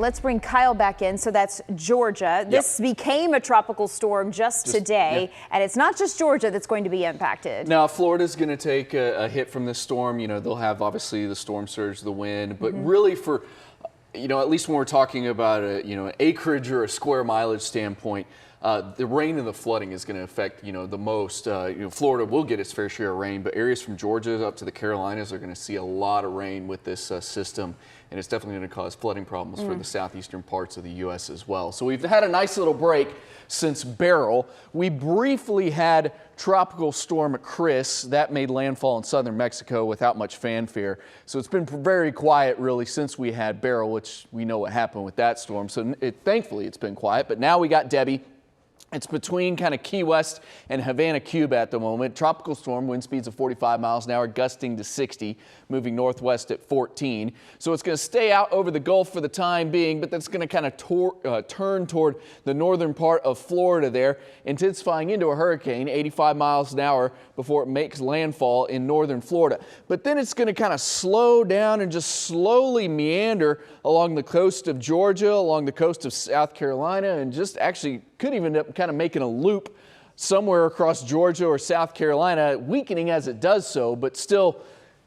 Let's bring Kyle back in. So that's Georgia. This became a tropical storm just today, and it's not just Georgia that's going to be impacted. Now, Florida's going to take a hit from this storm. You know, they'll have obviously the storm surge, the wind, but really for, you know, at least when we're talking about an acreage or a square mileage standpoint, the rain and the flooding is going to affect, the most. Florida will get its fair share of rain, but areas from Georgia up to the Carolinas are going to see a lot of rain with this system, and it's definitely going to cause flooding problems for the southeastern parts of the U.S. as well. So we've had a nice little break since Beryl. We briefly had Tropical Storm Chris. That made landfall in southern Mexico without much fanfare. So it's been very quiet really since we had Beryl, which we know what happened with that storm. So thankfully it's been quiet, but now we got Debbie. It's between kind of Key West and Havana, Cuba at the moment. Tropical storm, wind speeds of 45 miles an hour, gusting to 60, moving northwest at 14. So it's going to stay out over the Gulf for the time being, but that's going to kind of turn toward the northern part of Florida there, intensifying into a hurricane, 85 miles an hour before it makes landfall in northern Florida. But then it's going to kind of slow down and just slowly meander along the coast of Georgia, along the coast of South Carolina, and just actually could even end up kind of making a loop somewhere across Georgia or South Carolina, weakening as it does so, but still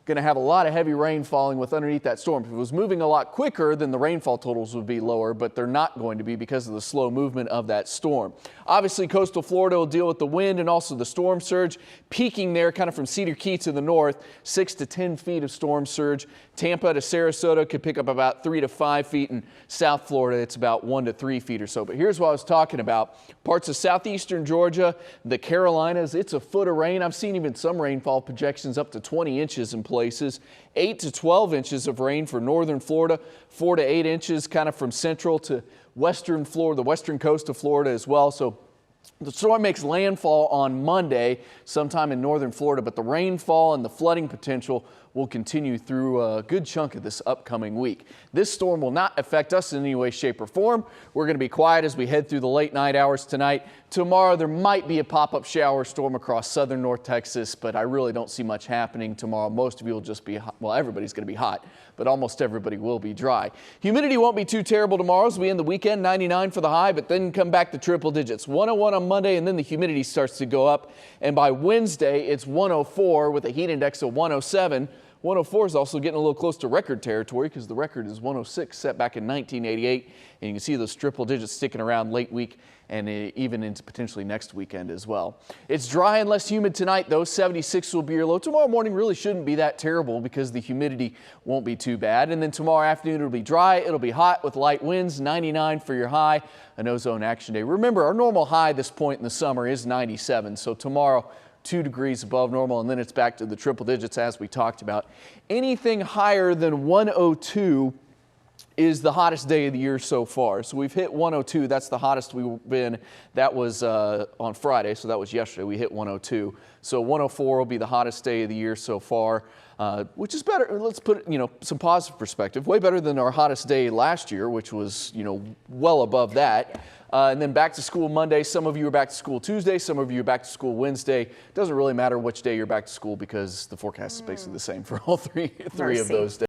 going to have a lot of heavy rain falling with underneath that storm. If it was moving a lot quicker, then the rainfall totals would be lower, but they're not going to be because of the slow movement of that storm. Obviously, coastal Florida will deal with the wind and also the storm surge, peaking there kind of from Cedar Key to the north, 6 to 10 feet of storm surge. Tampa to Sarasota could pick up about 3 to 5 feet, and South Florida, it's about 1 to 3 feet or so. But here's what I was talking about. Parts of southeastern Georgia, the Carolinas, it's a foot of rain. I've seen even some rainfall projections up to 20 inches in places. 8 to 12 inches of rain for northern Florida, 4 to 8 inches kind of from central to western Florida, the western coast of Florida as well. So the storm makes landfall on Monday sometime in northern Florida, but the rainfall and the flooding potential will continue through a good chunk of this upcoming week. This storm will not affect us in any way, shape, or form. We're going to be quiet as we head through the late night hours tonight. Tomorrow there might be a pop-up shower storm across southern North Texas, but I really don't see much happening tomorrow. Most of you will just be hot. Well, everybody's going to be hot, but almost everybody will be dry. Humidity won't be too terrible tomorrow as we end the weekend, 99 for the high, but then come back to triple digits. 101 on Monday, and then the humidity starts to go up. And by Wednesday, it's 104 with a heat index of 107. 104 is also getting a little close to record territory because the record is 106 set back in 1988. And you can see those triple digits sticking around late week and even into potentially next weekend as well. It's dry and less humid tonight, though. 76 will be your low. Tomorrow morning really shouldn't be that terrible because the humidity won't be too bad. And then tomorrow afternoon it'll be dry. It'll be hot with light winds, 99 for your high, an ozone action day. Remember, our normal high at this point in the summer is 97. So tomorrow, 2 degrees above normal, and then it's back to the triple digits as we talked about. Anything higher than 102 is the hottest day of the year so far. So we've hit 102. That's the hottest we've been. That was on Friday, so that was yesterday. We hit 102. So 104 will be the hottest day of the year so far, which is better. Let's put some positive perspective. Way better than our hottest day last year, which was well above that. And then back to school Monday. Some of you are back to school Tuesday. Some of you are back to school Wednesday. Doesn't really matter which day you're back to school because the forecast is basically the same for all three of those days.